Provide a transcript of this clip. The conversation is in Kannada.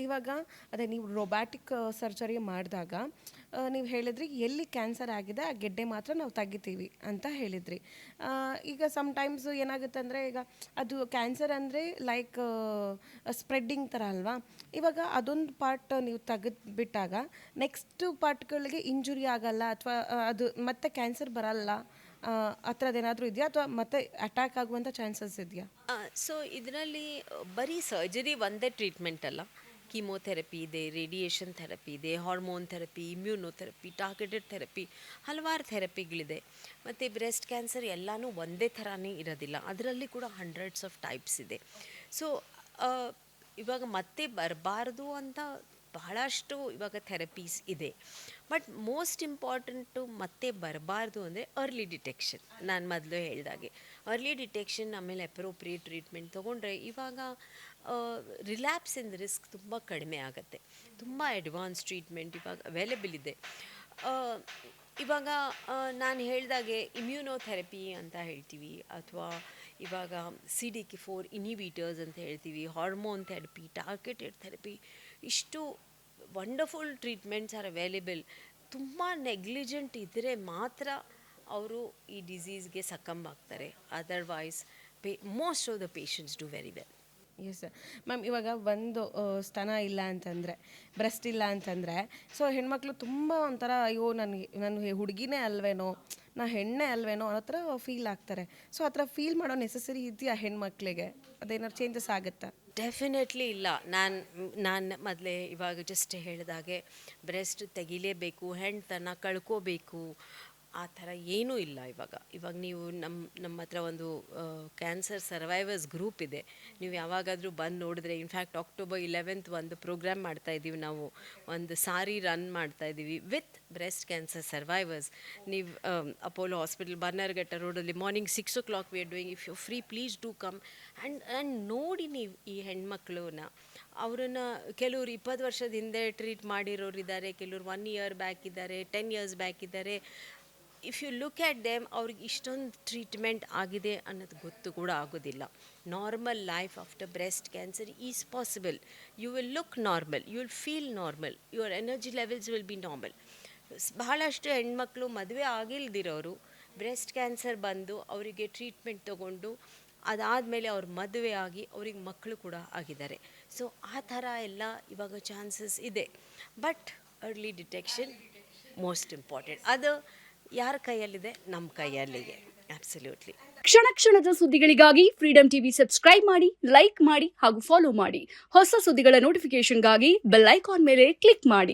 ಇವಾಗ ಅದೇ ನೀವು ರೊಬ್ಯಾಟಿಕ್ ಸರ್ಜರಿ ಮಾಡಿದಾಗ ನೀವು ಹೇಳಿದ್ರಿ ಎಲ್ಲಿ ಕ್ಯಾನ್ಸರ್ ಆಗಿದೆ ಆ ಗೆಡ್ಡೆ ಮಾತ್ರ ನಾವು ತೆಗಿತೀವಿ ಅಂತ ಹೇಳಿದ್ರಿ. ಈಗ ಸಮ್ಟೈಮ್ಸ್ ಏನಾಗುತ್ತೆ ಅಂದರೆ, ಈಗ ಅದು ಕ್ಯಾನ್ಸರ್ ಅಂದರೆ ಲೈಕ್ ಸ್ಪ್ರೆಡ್ಡಿಂಗ್ ಥರ ಅಲ್ವಾ. ಇವಾಗ ಅದೊಂದು ಪಾರ್ಟ್ ನೀವು ತೆಗೆದುಬಿಟ್ಟಾಗ ನೆಕ್ಸ್ಟ್ ಪಾರ್ಟ್ಗಳಿಗೆ ಇಂಜುರಿ ಆಗಲ್ಲ, ಅಥವಾ ಅದು ಮತ್ತೆ ಕ್ಯಾನ್ಸರ್ ಬರಲ್ಲ, ಆ ಥರದ್ದೇನಾದರೂ ಇದೆಯಾ, ಅಥವಾ ಮತ್ತೆ ಅಟ್ಯಾಕ್ ಆಗುವಂಥ ಚಾನ್ಸಸ್ ಇದೆಯಾ? ಸೊ ಇದರಲ್ಲಿ ಬರೀ ಸರ್ಜರಿ ಒಂದೇ ಟ್ರೀಟ್ಮೆಂಟ್ ಅಲ್ಲ. ಕೀಮೋಥೆರಪಿ ಇದೆ, ರೇಡಿಯೇಷನ್ ಥೆರಪಿ ಇದೆ, hormone therapy, immunotherapy, targeted therapy, ಹಲವಾರು ಥೆರಪಿಗಳಿದೆ. ಮತ್ತು ಬ್ರೆಸ್ಟ್ ಕ್ಯಾನ್ಸರ್ ಎಲ್ಲನೂ ಒಂದೇ ಥರನೇ ಇರೋದಿಲ್ಲ, ಅದರಲ್ಲಿ ಕೂಡ ಹಂಡ್ರೆಡ್ಸ್ ಆಫ್ ಟೈಪ್ಸ್ ಇದೆ. ಸೊ ಇವಾಗ ಮತ್ತೆ ಬರಬಾರ್ದು ಅಂತ ಬಹಳಷ್ಟು ಇವಾಗ ಥೆರಪೀಸ್ ಇದೆ. ಬಟ್ ಮೋಸ್ಟ್ ಇಂಪಾರ್ಟೆಂಟು ಮತ್ತೆ ಬರಬಾರ್ದು ಅಂದರೆ ಅರ್ಲಿ ಡಿಟೆಕ್ಷನ್. ನಾನು ಮೊದಲು ಹೇಳಿದಾಗೆ ಅರ್ಲಿ ಡಿಟೆಕ್ಷನ್, ಆಮೇಲೆ ಅಪ್ರೋಪ್ರಿಯೇಟ್ ಟ್ರೀಟ್ಮೆಂಟ್ ತೊಗೊಂಡ್ರೆ ಇವಾಗ ರಿಲ್ಯಾಪ್ಸ್ ಇನ್ ರಿಸ್ಕ್ ತುಂಬ ಕಡಿಮೆ ಆಗುತ್ತೆ. ತುಂಬ ಅಡ್ವಾನ್ಸ್ ಟ್ರೀಟ್ಮೆಂಟ್ ಇವಾಗ ಅವೈಲೇಬಲ್ ಇದೆ. ಇವಾಗ ನಾನು ಹೇಳಿದಾಗೆ ಇಮ್ಯುನೋಥೆರಪಿ ಅಂತ ಹೇಳ್ತೀವಿ, ಅಥವಾ ಇವಾಗ CDK4 ಇನಿಬಿಟರ್ಸ್ ಅಂತ ಹೇಳ್ತೀವಿ, ಹಾರ್ಮೋನ್ ಥೆರಪಿ, ಟಾರ್ಗೆಟೆಡ್ ಥೆರಪಿ, ಇಷ್ಟು ವಂಡರ್ಫುಲ್ ಟ್ರೀಟ್ಮೆಂಟ್ಸ್ ಆರ್ ಅವೈಲೇಬಲ್. ತುಂಬ ನೆಗ್ಲಿಜೆಂಟ್ ಇದ್ದರೆ ಮಾತ್ರ ಅವರು ಈ ಡಿಸೀಸ್ಗೆ ಸಕ್ಕಂಬ್ ಆಗ್ತಾರೆ. Otherwise most of the patients do very well. Yes ma'am, ಇವಾಗ ಒಂದು ಸ್ತನ ಇಲ್ಲ ಅಂತಂದರೆ, ಬ್ರೆಸ್ಟ್ ಇಲ್ಲ ಅಂತಂದರೆ, ಸೊ ಹೆಣ್ಮಕ್ಳು ತುಂಬ ಒಂಥರ ಅಯ್ಯೋ ನಾನು ಹುಡುಗಿನೇ ಅಲ್ವೇನೋ, ನಾ ಹೆಣ್ಣೆ ಅಲ್ವೇನೋ ಅನ್ನೋ ಥರ ಫೀಲ್ ಆಗ್ತಾರೆ. ಸೊ ಆ ಥರ ಫೀಲ್ ಮಾಡೋ ನೆಸೆಸರಿ ಇದೆಯಾ ಹೆಣ್ಮಕ್ಳಿಗೆ? ಅದೇನಾದ್ರು ಚೇಂಜಸ್ ಆಗುತ್ತಾ? ಡೆಫಿನೆಟ್ಲಿ ಇಲ್ಲ. ನಾನು ಮೊದಲೇ ಇವಾಗ ಜಸ್ಟ್ ಹೇಳಿದಾಗೆ ಬ್ರೆಸ್ಟ್ ತೆಗಿಲೇಬೇಕು, ಹೆಣ್ತನ ಕಳ್ಕೋಬೇಕು, ಆ ಥರ ಏನೂ ಇಲ್ಲ. ಇವಾಗ ನೀವು ನಮ್ಮ ಹತ್ರ ಒಂದು ಕ್ಯಾನ್ಸರ್ ಸರ್ವೈವರ್ಸ್ ಗ್ರೂಪ್ ಇದೆ. ನೀವು ಯಾವಾಗಾದರೂ ಬಂದು ನೋಡಿದ್ರೆ, ಇನ್ಫ್ಯಾಕ್ಟ್ October 11th ಒಂದು ಪ್ರೋಗ್ರಾಮ್ ಮಾಡ್ತಾಯಿದ್ದೀವಿ ನಾವು, ಒಂದು ಸಾರಿ ರನ್ ಮಾಡ್ತಾಯಿದ್ದೀವಿ ವಿತ್ ಬ್ರೆಸ್ಟ್ ಕ್ಯಾನ್ಸರ್ ಸರ್ವೈವರ್ಸ್. ನೀವು ಅಪೋಲೋ ಹಾಸ್ಪಿಟಲ್, ಬನ್ನರ್ಘಟ್ಟ ರೋಡಲ್ಲಿ morning 6 o'clock we are doing. If you free please do come and ನೋಡಿ ನೀವು ಈ ಹೆಣ್ಮಕ್ಳನ್ನ. ಅವ್ರನ್ನ ಕೆಲವರು 20 ವರ್ಷದ ಹಿಂದೆ ಟ್ರೀಟ್ ಮಾಡಿರೋರು ಇದ್ದಾರೆ, ಕೆಲವರು 1 year ಬ್ಯಾಕ್ ಇದ್ದಾರೆ, 10 years ಬ್ಯಾಕ್ ಇದ್ದಾರೆ. If you look at them, ಅವ್ರಿಗೆ ಇಷ್ಟೊಂದು ಟ್ರೀಟ್ಮೆಂಟ್ ಆಗಿದೆ ಅನ್ನೋದು ಗೊತ್ತು ಕೂಡ ಆಗೋದಿಲ್ಲ. Normal life after breast cancer is possible. You will look normal, you will feel normal, your energy levels will be normal. ಬಹಳಷ್ಟು ಹೆಣ್ಮಕ್ಳು ಮದುವೆ ಆಗಿಲ್ದಿರೋರು ಬ್ರೆಸ್ಟ್ ಕ್ಯಾನ್ಸರ್ ಬಂದು ಅವರಿಗೆ ಟ್ರೀಟ್ಮೆಂಟ್ ತೊಗೊಂಡು ಅದಾದಮೇಲೆ ಅವ್ರ ಮದುವೆ ಆಗಿ ಅವ್ರಿಗೆ ಮಕ್ಕಳು ಕೂಡ ಆಗಿದ್ದಾರೆ. ಸೊ ಆ ಥರ ಎಲ್ಲ ಇವಾಗ ಚಾನ್ಸಸ್ ಇದೆ. But early detection most important. ಅದು ಯಾರ ಕೈಯಲ್ಲಿದೆ? ನಮ್ಮ ಕೈಯಲ್ಲಿದೆ. ಅಬ್ಸಲ್ಯೂಟ್ಲಿ. ಕ್ಷಣ ಕ್ಷಣದ ಸುದ್ದಿಗಳಿಗಾಗಿ ಫ್ರೀಡಮ್ ಟಿವಿ ಸಬ್ಸ್ಕ್ರೈಬ್ ಮಾಡಿ, ಲೈಕ್ ಮಾಡಿ ಹಾಗೂ ಫಾಲೋ ಮಾಡಿ. ಹೊಸ ಸುದ್ದಿಗಳ ನೋಟಿಫಿಕೇಶನ್ಗಾಗಿ ಬೆಲ್ ಐಕಾನ್ ಮೇಲೆ ಕ್ಲಿಕ್ ಮಾಡಿ.